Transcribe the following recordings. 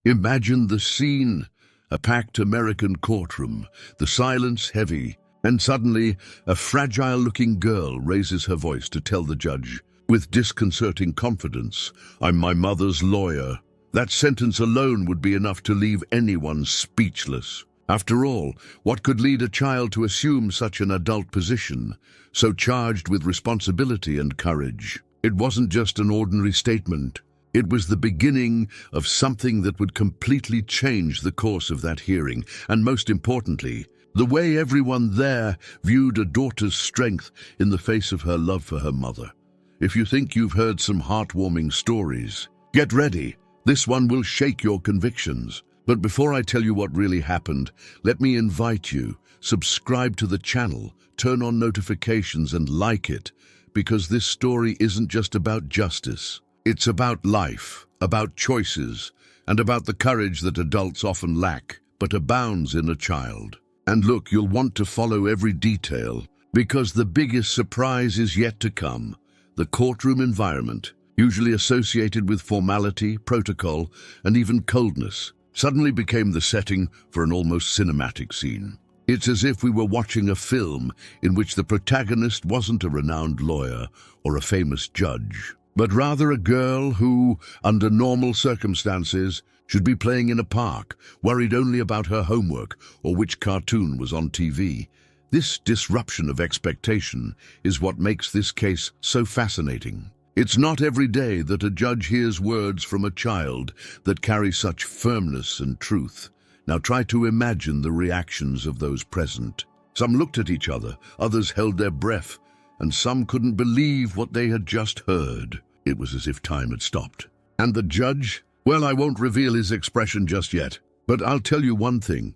Imagine the scene, a packed American courtroom, the silence heavy, and suddenly a fragile-looking girl raises her voice to tell the judge, with disconcerting confidence, "I'm my mother's lawyer." That sentence alone would be enough to leave anyone speechless. After all, what could lead a child to assume such an adult position, so charged with responsibility and courage? It wasn't just an ordinary statement. It was the beginning of something that would completely change the course of that hearing, and most importantly, the way everyone there viewed a daughter's strength in the face of her love for her mother. If you think you've heard some heartwarming stories, get ready. This one will shake your convictions. But before I tell you what really happened, let me invite you, subscribe to the channel, turn on notifications and like it, because this story isn't just about justice. It's about life, about choices, and about the courage that adults often lack, but abounds in a child. And look, you'll want to follow every detail, because the biggest surprise is yet to come. The courtroom environment, usually associated with formality, protocol, and even coldness, suddenly became the setting for an almost cinematic scene. It's as if we were watching a film in which the protagonist wasn't a renowned lawyer or a famous judge, but rather a girl who, under normal circumstances, should be playing in a park, worried only about her homework or which cartoon was on TV. This disruption of expectation is what makes this case so fascinating. It's not every day that a judge hears words from a child that carry such firmness and truth. Now try to imagine the reactions of those present. Some looked at each other, others held their breath, and some couldn't believe what they had just heard. It was as if time had stopped. And the judge? Well, I won't reveal his expression just yet, but I'll tell you one thing.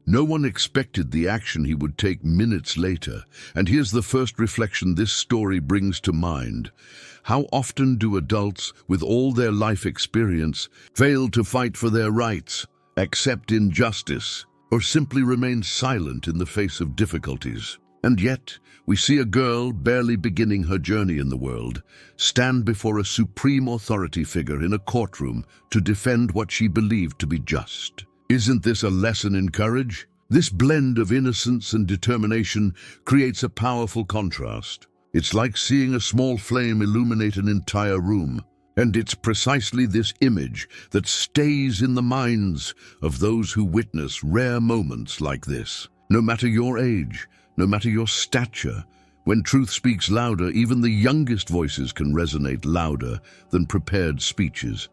No one expected the action he would take minutes later, and here's the first reflection this story brings to mind. How often do adults, with all their life experience, fail to fight for their rights, accept injustice, or simply remain silent in the face of difficulties? And yet, we see a girl barely beginning her journey in the world stand before a supreme authority figure in a courtroom to defend what she believed to be just. Isn't this a lesson in courage? This blend of innocence and determination creates a powerful contrast. It's like seeing a small flame illuminate an entire room. And it's precisely this image that stays in the minds of those who witness rare moments like this. No matter your age, no matter your stature, when truth speaks louder, even the youngest voices can resonate louder than prepared speeches.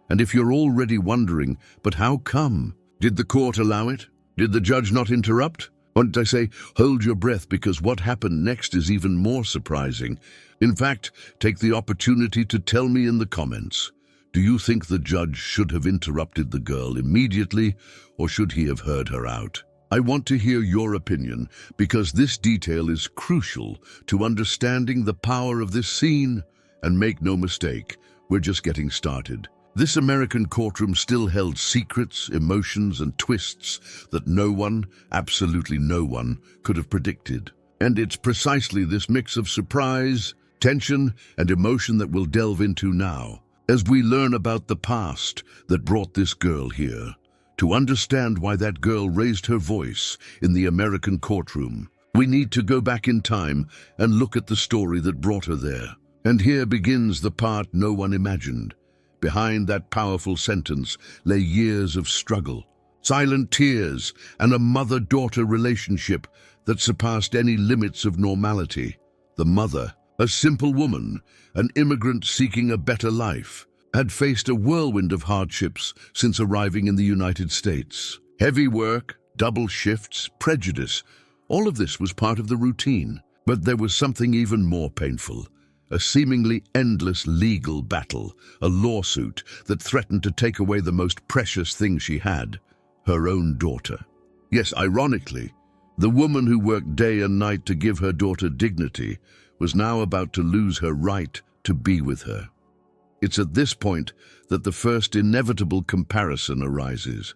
And if you're already wondering, but how come? Did the court allow it? Did the judge not interrupt? Won't I say, hold your breath, because what happened next is even more surprising. In fact, take the opportunity to tell me in the comments. Do you think the judge should have interrupted the girl immediately, or should he have heard her out? I want to hear your opinion, because this detail is crucial to understanding the power of this scene. And make no mistake, we're just getting started. This American courtroom still held secrets, emotions, and twists that no one, absolutely no one, could have predicted. And it's precisely this mix of surprise, tension, and emotion that we'll delve into now, as we learn about the past that brought this girl here. To understand why that girl raised her voice in the American courtroom, we need to go back in time and look at the story that brought her there. And here begins the part no one imagined. Behind that powerful sentence lay years of struggle, silent tears, and a mother-daughter relationship that surpassed any limits of normality. The mother, a simple woman, an immigrant seeking a better life, had faced a whirlwind of hardships since arriving in the United States. Heavy work, double shifts, prejudice, all of this was part of the routine. But there was something even more painful. A seemingly endless legal battle, a lawsuit that threatened to take away the most precious thing she had, her own daughter. Yes, ironically, the woman who worked day and night to give her daughter dignity was now about to lose her right to be with her. It's at this point that the first inevitable comparison arises.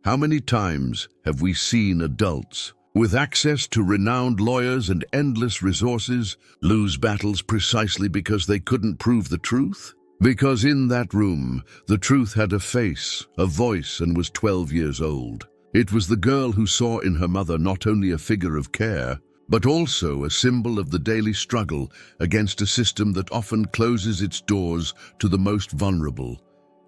How many times have we seen adults, with access to renowned lawyers and endless resources, lose battles precisely because they couldn't prove the truth? Because in that room, the truth had a face, a voice, and was 12 years old. It was the girl who saw in her mother not only a figure of care, but also a symbol of the daily struggle against a system that often closes its doors to the most vulnerable.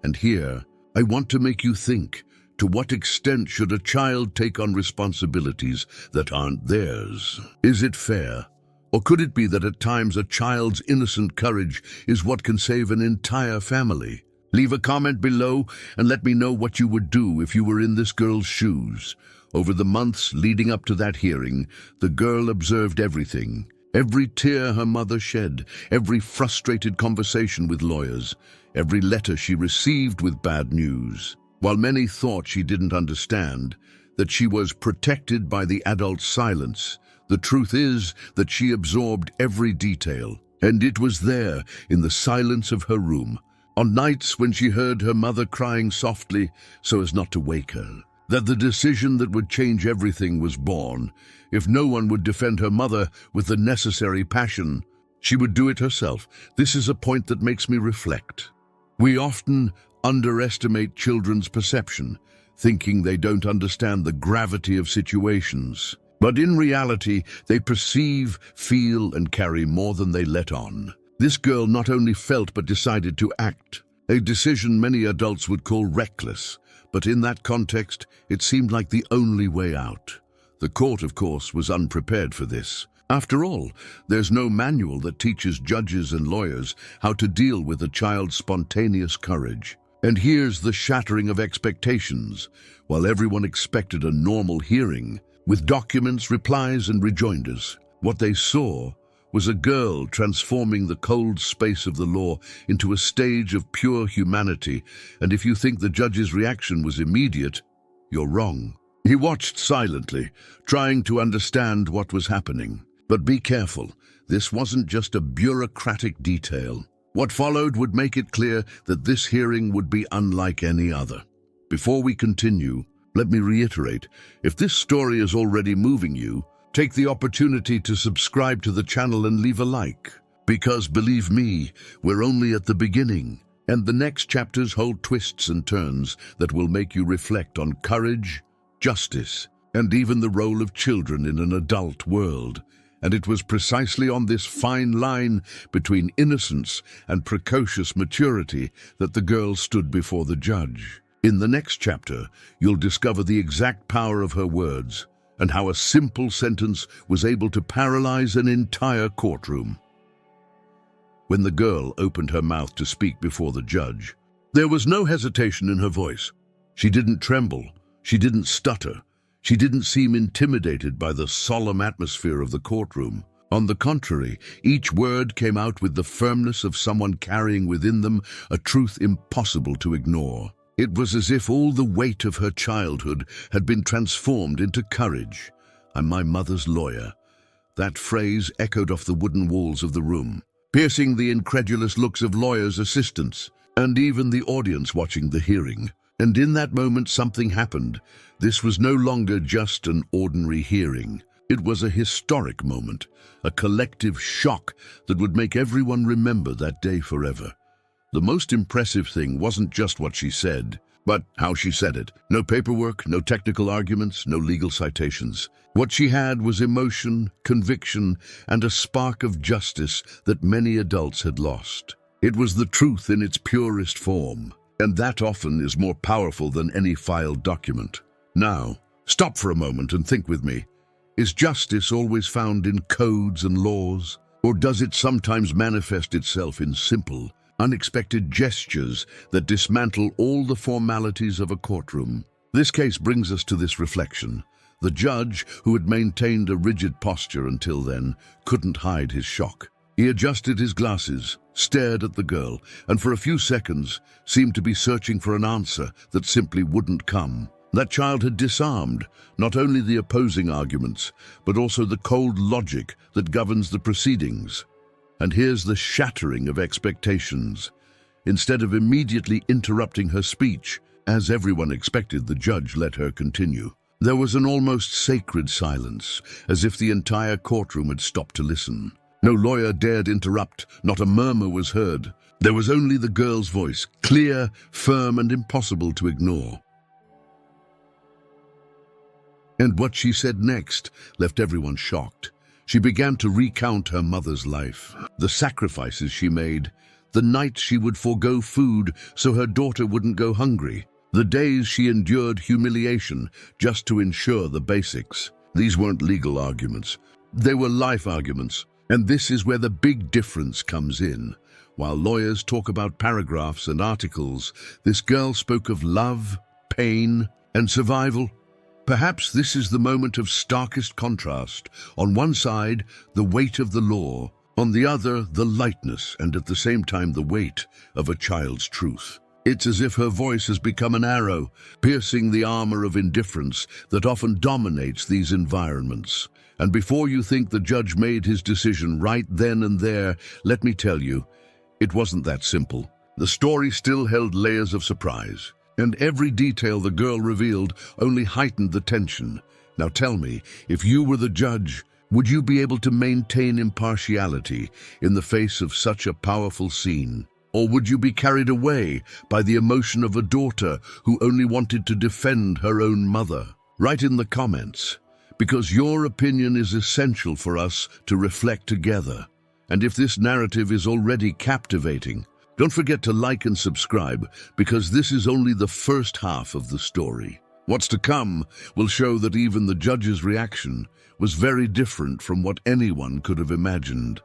And here, I want to make you think, to what extent should a child take on responsibilities that aren't theirs? Is it fair? Or could it be that at times a child's innocent courage is what can save an entire family? Leave a comment below and let me know what you would do if you were in this girl's shoes. Over the months leading up to that hearing, the girl observed everything. Every tear her mother shed, every frustrated conversation with lawyers, every letter she received with bad news. While many thought she didn't understand, that she was protected by the adult's silence, the truth is that she absorbed every detail, and it was there, in the silence of her room, on nights when she heard her mother crying softly so as not to wake her, that the decision that would change everything was born. If no one would defend her mother with the necessary passion, she would do it herself. This is a point that makes me reflect. We often underestimate children's perception, thinking they don't understand the gravity of situations. But in reality, they perceive, feel, and carry more than they let on. This girl not only felt but decided to act, a decision many adults would call reckless, but in that context, it seemed like the only way out. The court, of course, was unprepared for this. After all, there's no manual that teaches judges and lawyers how to deal with a child's spontaneous courage. And here's the shattering of expectations. While everyone expected a normal hearing, with documents, replies, and rejoinders, what they saw was a girl transforming the cold space of the law into a stage of pure humanity. And if you think the judge's reaction was immediate, you're wrong. He watched silently, trying to understand what was happening. But be careful, this wasn't just a bureaucratic detail. What followed would make it clear that this hearing would be unlike any other. Before we continue, let me reiterate, if this story is already moving you, take the opportunity to subscribe to the channel and leave a like. Because believe me, we're only at the beginning, and the next chapters hold twists and turns that will make you reflect on courage, justice, and even the role of children in an adult world. And it was precisely on this fine line between innocence and precocious maturity that the girl stood before the judge. In the next chapter, you'll discover the exact power of her words and how a simple sentence was able to paralyze an entire courtroom. When the girl opened her mouth to speak before the judge, there was no hesitation in her voice. She didn't tremble. She didn't stutter. She didn't seem intimidated by the solemn atmosphere of the courtroom. On the contrary, each word came out with the firmness of someone carrying within them a truth impossible to ignore. It was as if all the weight of her childhood had been transformed into courage. "I'm my mother's lawyer." That phrase echoed off the wooden walls of the room, piercing the incredulous looks of lawyers' assistants, and even the audience watching the hearing. And in that moment something happened. This was no longer just an ordinary hearing. It was a historic moment, a collective shock that would make everyone remember that day forever. The most impressive thing wasn't just what she said, but how she said it. No paperwork, no technical arguments, no legal citations. What she had was emotion, conviction, and a spark of justice that many adults had lost. It was the truth in its purest form, and that often is more powerful than any filed document. Now, stop for a moment and think with me. Is justice always found in codes and laws, or does it sometimes manifest itself in simple, unexpected gestures that dismantle all the formalities of a courtroom? This case brings us to this reflection. The judge, who had maintained a rigid posture until then, couldn't hide his shock. He adjusted his glasses, stared at the girl, and for a few seconds seemed to be searching for an answer that simply wouldn't come. That child had disarmed not only the opposing arguments, but also the cold logic that governs the proceedings. And here's the shattering of expectations. Instead of immediately interrupting her speech, as everyone expected, the judge let her continue. There was an almost sacred silence, as if the entire courtroom had stopped to listen. No lawyer dared interrupt, not a murmur was heard. There was only the girl's voice, clear, firm, and impossible to ignore. And what she said next left everyone shocked. She began to recount her mother's life, the sacrifices she made, the nights she would forego food so her daughter wouldn't go hungry, the days she endured humiliation just to ensure the basics. These weren't legal arguments. They were life arguments. And this is where the big difference comes in. While lawyers talk about paragraphs and articles, this girl spoke of love, pain, and survival. Perhaps this is the moment of starkest contrast. On one side, the weight of the law. On the other, the lightness and at the same time the weight of a child's truth. It's as if her voice has become an arrow, piercing the armor of indifference that often dominates these environments. And before you think the judge made his decision right then and there, let me tell you, it wasn't that simple. The story still held layers of surprise, and every detail the girl revealed only heightened the tension. Now tell me, if you were the judge, would you be able to maintain impartiality in the face of such a powerful scene? Or would you be carried away by the emotion of a daughter who only wanted to defend her own mother? Write in the comments, because your opinion is essential for us to reflect together. And if this narrative is already captivating, don't forget to like and subscribe, because this is only the first half of the story. What's to come will show that even the judge's reaction was very different from what anyone could have imagined.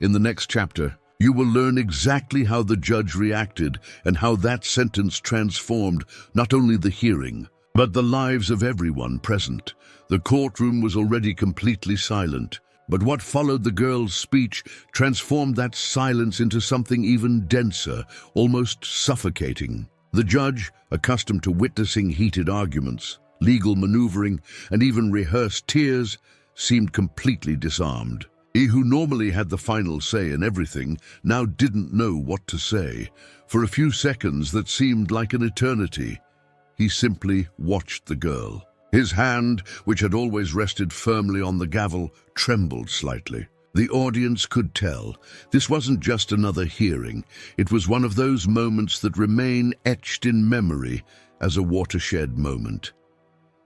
In the next chapter, you will learn exactly how the judge reacted and how that sentence transformed not only the hearing, but the lives of everyone present. The courtroom was already completely silent, but what followed the girl's speech transformed that silence into something even denser, almost suffocating. The judge, accustomed to witnessing heated arguments, legal maneuvering, and even rehearsed tears, seemed completely disarmed. He who normally had the final say in everything now didn't know what to say. For a few seconds that seemed like an eternity, he simply watched the girl. His hand, which had always rested firmly on the gavel, trembled slightly. The audience could tell this wasn't just another hearing. It was one of those moments that remain etched in memory as a watershed moment.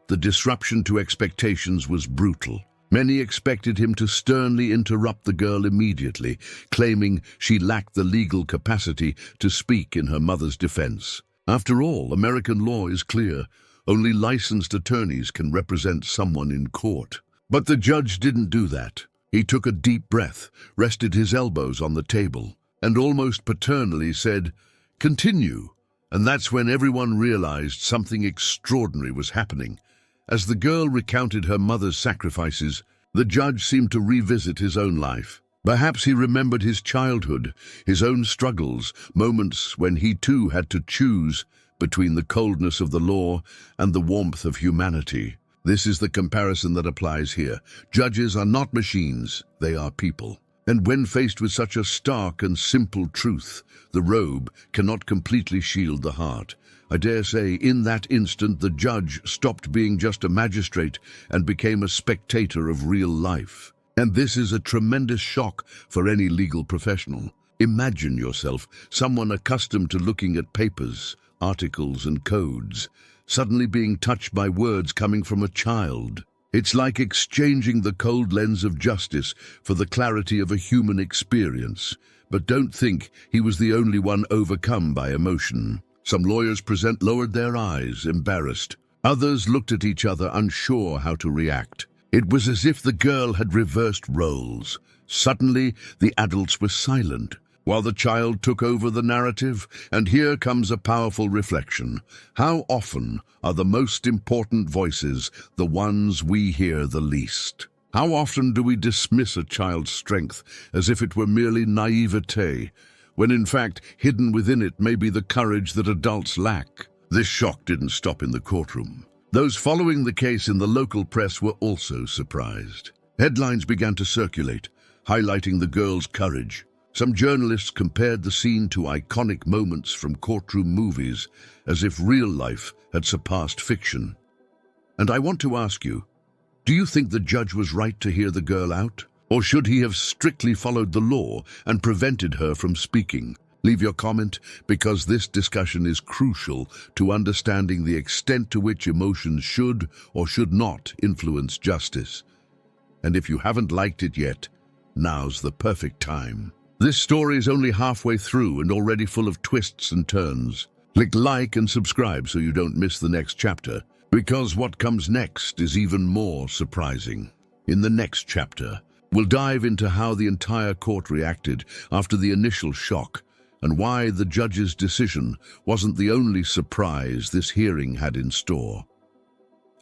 The disruption to expectations was brutal. Many expected him to sternly interrupt the girl immediately, claiming she lacked the legal capacity to speak in her mother's defense. After all, American law is clear. Only licensed attorneys can represent someone in court. But the judge didn't do that. He took a deep breath, rested his elbows on the table, and almost paternally said, "Continue." And that's when everyone realized something extraordinary was happening. As the girl recounted her mother's sacrifices, the judge seemed to revisit his own life. Perhaps he remembered his childhood, his own struggles, moments when he too had to choose between the coldness of the law and the warmth of humanity. This is the comparison that applies here. Judges are not machines, they are people. And when faced with such a stark and simple truth, the robe cannot completely shield the heart. I dare say, in that instant, the judge stopped being just a magistrate and became a spectator of real life. And this is a tremendous shock for any legal professional. Imagine yourself, someone accustomed to looking at papers, articles, and codes, suddenly being touched by words coming from a child. It's like exchanging the cold lens of justice for the clarity of a human experience. But don't think he was the only one overcome by emotion. Some lawyers present lowered their eyes, embarrassed. Others looked at each other, unsure how to react. It was as if the girl had reversed roles. Suddenly, the adults were silent, while the child took over the narrative. And here comes a powerful reflection. How often are the most important voices the ones we hear the least? How often do we dismiss a child's strength as if it were merely naivete, when in fact, hidden within it may be the courage that adults lack? This shock didn't stop in the courtroom. Those following the case in the local press were also surprised. Headlines began to circulate, highlighting the girl's courage. Some journalists compared the scene to iconic moments from courtroom movies, as if real life had surpassed fiction. And I want to ask you, do you think the judge was right to hear the girl out? Or should he have strictly followed the law and prevented her from speaking? Leave your comment, because this discussion is crucial to understanding the extent to which emotions should or should not influence justice. And if you haven't liked it yet, now's the perfect time. This story is only halfway through and already full of twists and turns. Click like and subscribe so you don't miss the next chapter, because what comes next is even more surprising. In the next chapter, we'll dive into how the entire court reacted after the initial shock, and why the judge's decision wasn't the only surprise this hearing had in store.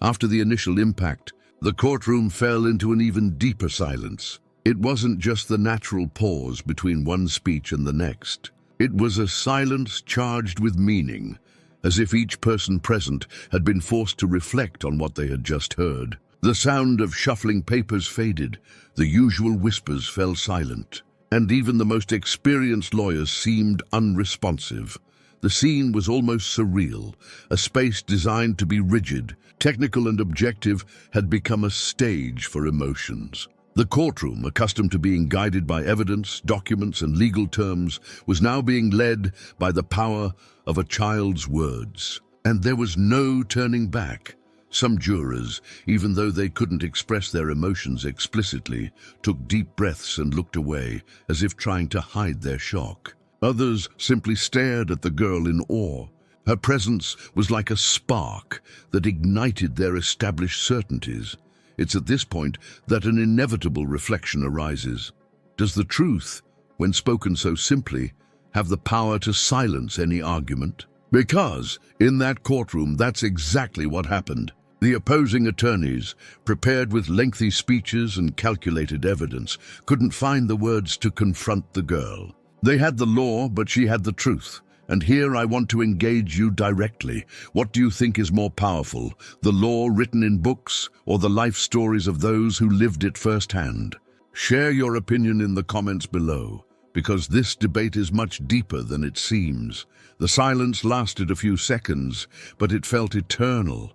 After the initial impact, the courtroom fell into an even deeper silence. It wasn't just the natural pause between one speech and the next. It was a silence charged with meaning, as if each person present had been forced to reflect on what they had just heard. The sound of shuffling papers faded, the usual whispers fell silent, and even the most experienced lawyers seemed unresponsive. The scene was almost surreal. A space designed to be rigid, technical and objective, had become a stage for emotions. The courtroom, accustomed to being guided by evidence, documents, and legal terms, was now being led by the power of a child's words. And there was no turning back. Some jurors, even though they couldn't express their emotions explicitly, took deep breaths and looked away, as if trying to hide their shock. Others simply stared at the girl in awe. Her presence was like a spark that ignited their established certainties. It's at this point that an inevitable reflection arises. Does the truth, when spoken so simply, have the power to silence any argument? Because, in that courtroom, that's exactly what happened. The opposing attorneys, prepared with lengthy speeches and calculated evidence, couldn't find the words to confront the girl. They had the law, but she had the truth. And here I want to engage you directly. What do you think is more powerful, the law written in books or the life stories of those who lived it firsthand? Share your opinion in the comments below, because this debate is much deeper than it seems. The silence lasted a few seconds, but it felt eternal.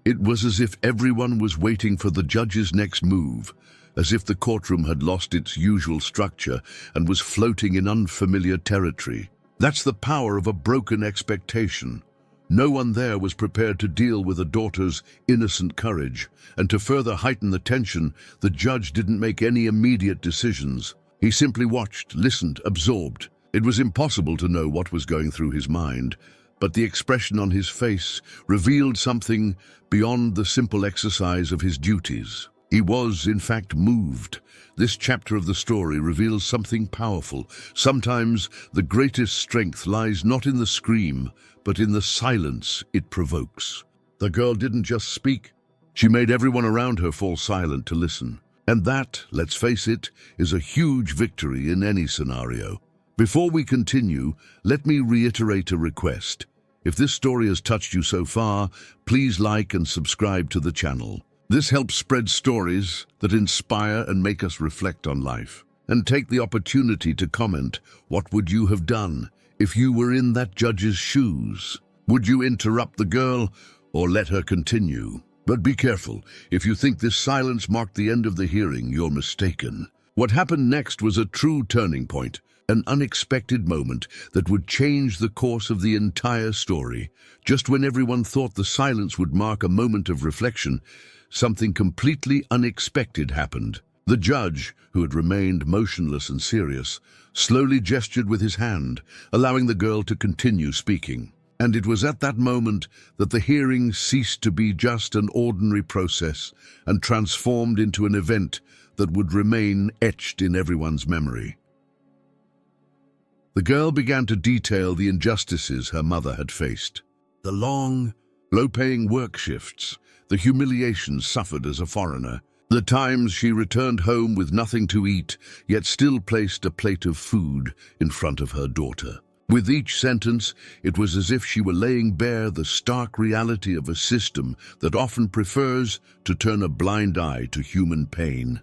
It was as if everyone was waiting for the judge's next move, as if the courtroom had lost its usual structure and was floating in unfamiliar territory. That's the power of a broken expectation. No one there was prepared to deal with a daughter's innocent courage, and to further heighten the tension, the judge didn't make any immediate decisions. He simply watched, listened, absorbed. It was impossible to know what was going through his mind, but the expression on his face revealed something beyond the simple exercise of his duties. He was, in fact, moved. This chapter of the story reveals something powerful. Sometimes the greatest strength lies not in the scream, but in the silence it provokes. The girl didn't just speak. She made everyone around her fall silent to listen. And that, let's face it, is a huge victory in any scenario. Before we continue, let me reiterate a request. If this story has touched you so far, please like and subscribe to the channel. This helps spread stories that inspire and make us reflect on life. And take the opportunity to comment, what would you have done if you were in that judge's shoes? Would you interrupt the girl or let her continue? But be careful, if you think this silence marked the end of the hearing, you're mistaken. What happened next was a true turning point, an unexpected moment that would change the course of the entire story. Just when everyone thought the silence would mark a moment of reflection, something completely unexpected happened. The judge, who had remained motionless and serious, slowly gestured with his hand, allowing the girl to continue speaking. And it was at that moment that the hearing ceased to be just an ordinary process and transformed into an event that would remain etched in everyone's memory. The girl began to detail the injustices her mother had faced. The long, low-paying work shifts, the humiliations suffered as a foreigner, the times she returned home with nothing to eat, yet still placed a plate of food in front of her daughter. With each sentence, it was as if she were laying bare the stark reality of a system that often prefers to turn a blind eye to human pain.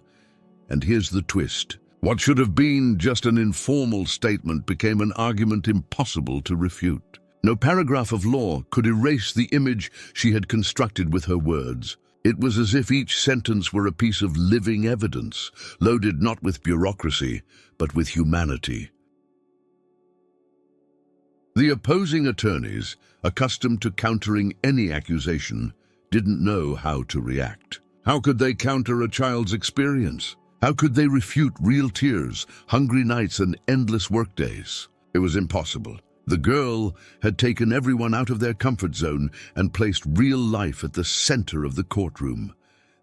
And here's the twist. What should have been just an informal statement became an argument impossible to refute. No paragraph of law could erase the image she had constructed with her words. It was as if each sentence were a piece of living evidence, loaded not with bureaucracy, but with humanity. The opposing attorneys, accustomed to countering any accusation, didn't know how to react. How could they counter a child's experience? How could they refute real tears, hungry nights, and endless workdays? It was impossible. The girl had taken everyone out of their comfort zone and placed real life at the center of the courtroom.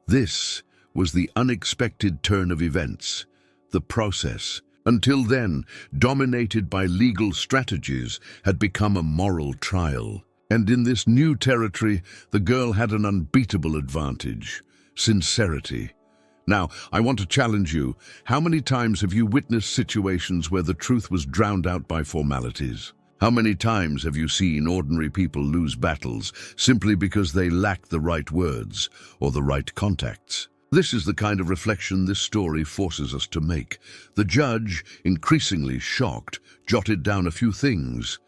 This was the unexpected turn of events. The process, until then dominated by legal strategies, had become a moral trial. And in this new territory, the girl had an unbeatable advantage: sincerity. Now, I want to challenge you. How many times have you witnessed situations where the truth was drowned out by formalities? How many times have you seen ordinary people lose battles simply because they lacked the right words or the right contacts? This is the kind of reflection this story forces us to make. The judge, increasingly shocked, jotted down a few things,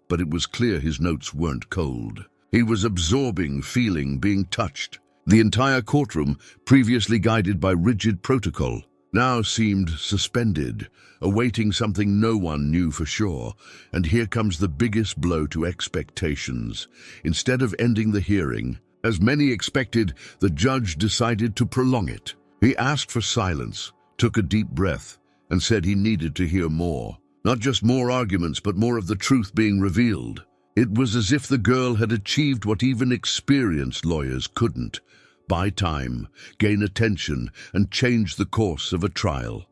but it was clear his notes weren't cold. He was absorbing, feeling, being touched. The entire courtroom, previously guided by rigid protocol, now seemed suspended, awaiting something no one knew for sure. And here comes the biggest blow to expectations. Instead of ending the hearing, as many expected, the judge decided to prolong it. He asked for silence, took a deep breath, and said he needed to hear more. Not just more arguments, but more of the truth being revealed. It was as if the girl had achieved what even experienced lawyers couldn't: buy time, gain attention, and change the course of a trial.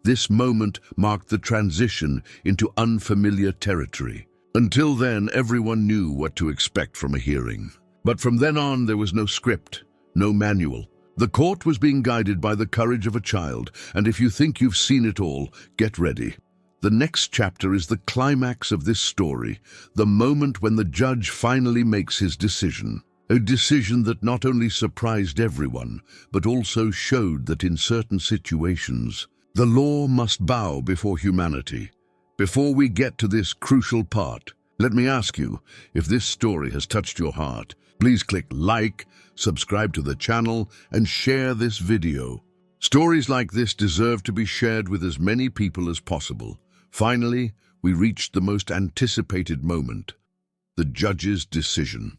This moment marked the transition into unfamiliar territory. Until then, everyone knew what to expect from a hearing. But from then on, there was no script, no manual. The court was being guided by the courage of a child, and if you think you've seen it all, get ready. The next chapter is the climax of this story, the moment when the judge finally makes his decision. A decision that not only surprised everyone, but also showed that in certain situations, the law must bow before humanity. Before we get to this crucial part, let me ask you, if this story has touched your heart, please click like, subscribe to the channel, and share this video. Stories like this deserve to be shared with as many people as possible. Finally, we reached the most anticipated moment: the judge's decision.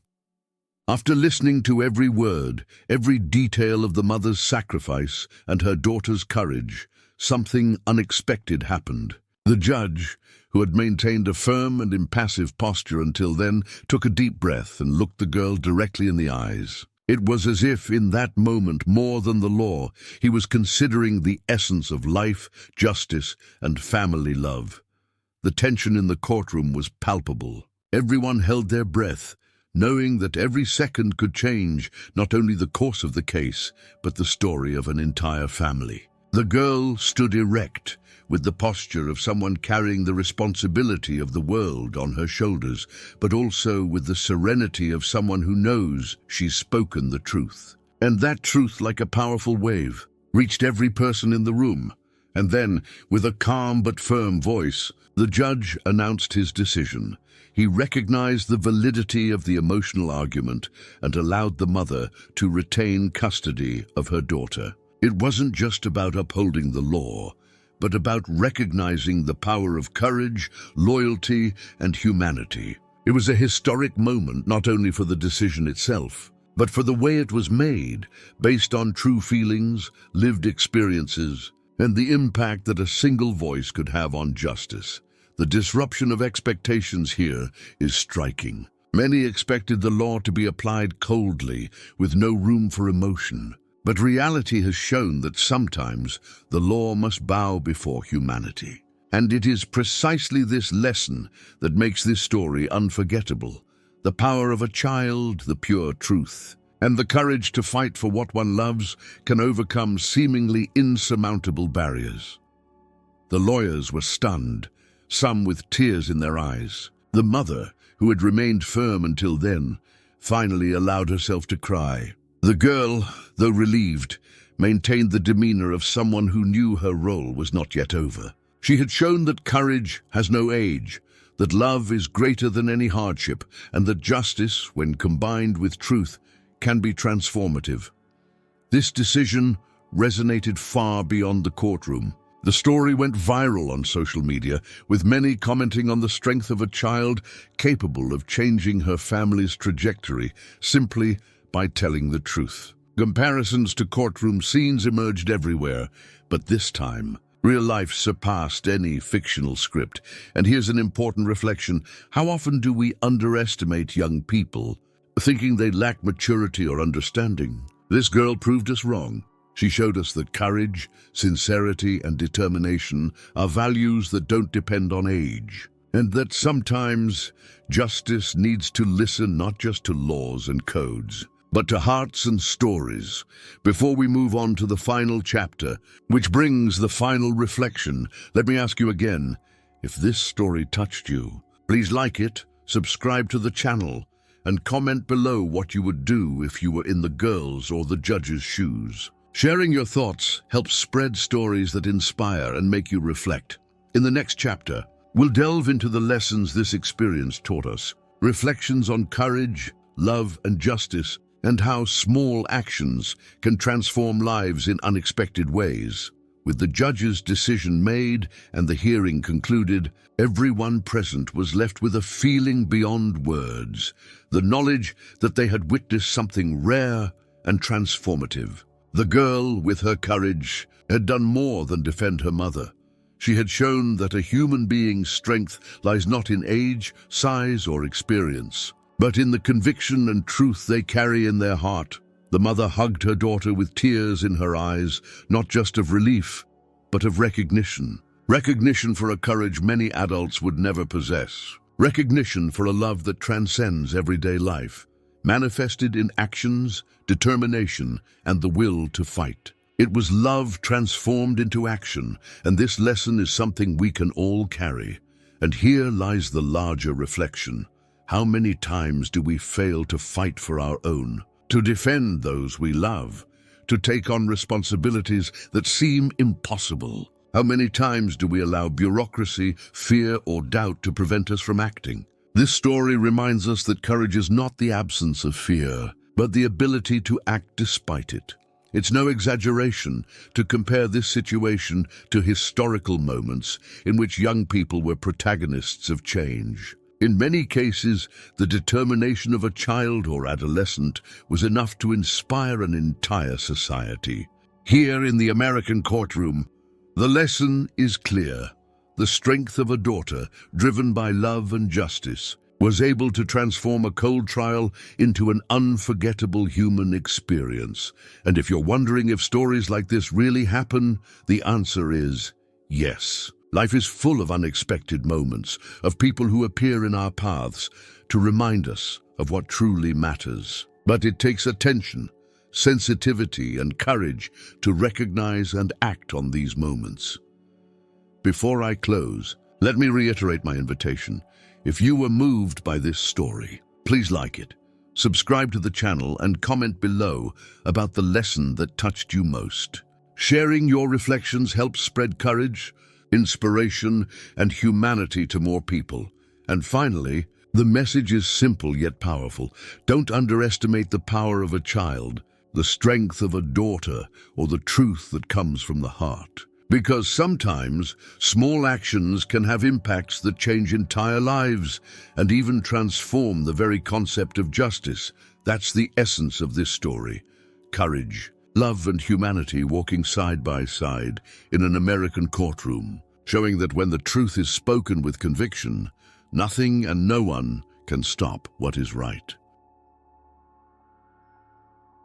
After listening to every word, every detail of the mother's sacrifice and her daughter's courage, something unexpected happened. The judge, who had maintained a firm and impassive posture until then, took a deep breath and looked the girl directly in the eyes. It was as if, in that moment, more than the law, he was considering the essence of life, justice, and family love. The tension in the courtroom was palpable. Everyone held their breath, knowing that every second could change not only the course of the case, but the story of an entire family. The girl stood erect, with the posture of someone carrying the responsibility of the world on her shoulders, but also with the serenity of someone who knows she's spoken the truth. And that truth, like a powerful wave, reached every person in the room. And then, with a calm but firm voice, the judge announced his decision. He recognized the validity of the emotional argument and allowed the mother to retain custody of her daughter. It wasn't just about upholding the law, but about recognizing the power of courage, loyalty, and humanity. It was a historic moment not only for the decision itself, but for the way it was made, based on true feelings, lived experiences, and the impact that a single voice could have on justice. The disruption of expectations here is striking. Many expected the law to be applied coldly, with no room for emotion. But reality has shown that sometimes the law must bow before humanity. And it is precisely this lesson that makes this story unforgettable: the power of a child, the pure truth, and the courage to fight for what one loves can overcome seemingly insurmountable barriers. The lawyers were stunned, some with tears in their eyes. The mother, who had remained firm until then, finally allowed herself to cry. The girl, though relieved, maintained the demeanor of someone who knew her role was not yet over. She had shown that courage has no age, that love is greater than any hardship, and that justice, when combined with truth, can be transformative. This decision resonated far beyond the courtroom. The story went viral on social media, with many commenting on the strength of a child capable of changing her family's trajectory simply by telling the truth. Comparisons to courtroom scenes emerged everywhere, but this time, real life surpassed any fictional script. And here's an important reflection. How often do we underestimate young people, thinking they lack maturity or understanding? This girl proved us wrong. She showed us that courage, sincerity, and determination are values that don't depend on age, and that sometimes justice needs to listen not just to laws and codes, but to hearts and stories. Before we move on to the final chapter, which brings the final reflection, let me ask you again, if this story touched you, please like it, subscribe to the channel, and comment below what you would do if you were in the girl's or the judge's shoes. Sharing your thoughts helps spread stories that inspire and make you reflect. In the next chapter, we'll delve into the lessons this experience taught us, reflections on courage, love, and justice, and how small actions can transform lives in unexpected ways. With the judge's decision made and the hearing concluded, everyone present was left with a feeling beyond words, the knowledge that they had witnessed something rare and transformative. The girl, with her courage, had done more than defend her mother. She had shown that a human being's strength lies not in age, size, or experience, but in the conviction and truth they carry in their heart. The mother hugged her daughter with tears in her eyes, not just of relief, but of recognition. Recognition for a courage many adults would never possess. Recognition for a love that transcends everyday life, manifested in actions, determination, and the will to fight. It was love transformed into action, and this lesson is something we can all carry. And here lies the larger reflection. How many times do we fail to fight for our own, to defend those we love, to take on responsibilities that seem impossible? How many times do we allow bureaucracy, fear, or doubt to prevent us from acting? This story reminds us that courage is not the absence of fear, but the ability to act despite it. It's no exaggeration to compare this situation to historical moments in which young people were protagonists of change. In many cases, the determination of a child or adolescent was enough to inspire an entire society. Here in the American courtroom, the lesson is clear. The strength of a daughter, driven by love and justice, was able to transform a cold trial into an unforgettable human experience. And if you're wondering if stories like this really happen, the answer is yes. Life is full of unexpected moments, of people who appear in our paths to remind us of what truly matters. But it takes attention, sensitivity, and courage to recognize and act on these moments. Before I close, let me reiterate my invitation. If you were moved by this story, please like it, subscribe to the channel, and comment below about the lesson that touched you most. Sharing your reflections helps spread courage, inspiration, and humanity to more people. And finally, the message is simple yet powerful. Don't underestimate the power of a child, the strength of a daughter, or the truth that comes from the heart. Because sometimes small actions can have impacts that change entire lives and even transform the very concept of justice. That's the essence of this story. Courage, love, and humanity walking side by side in an American courtroom, showing that when the truth is spoken with conviction, nothing and no one can stop what is right.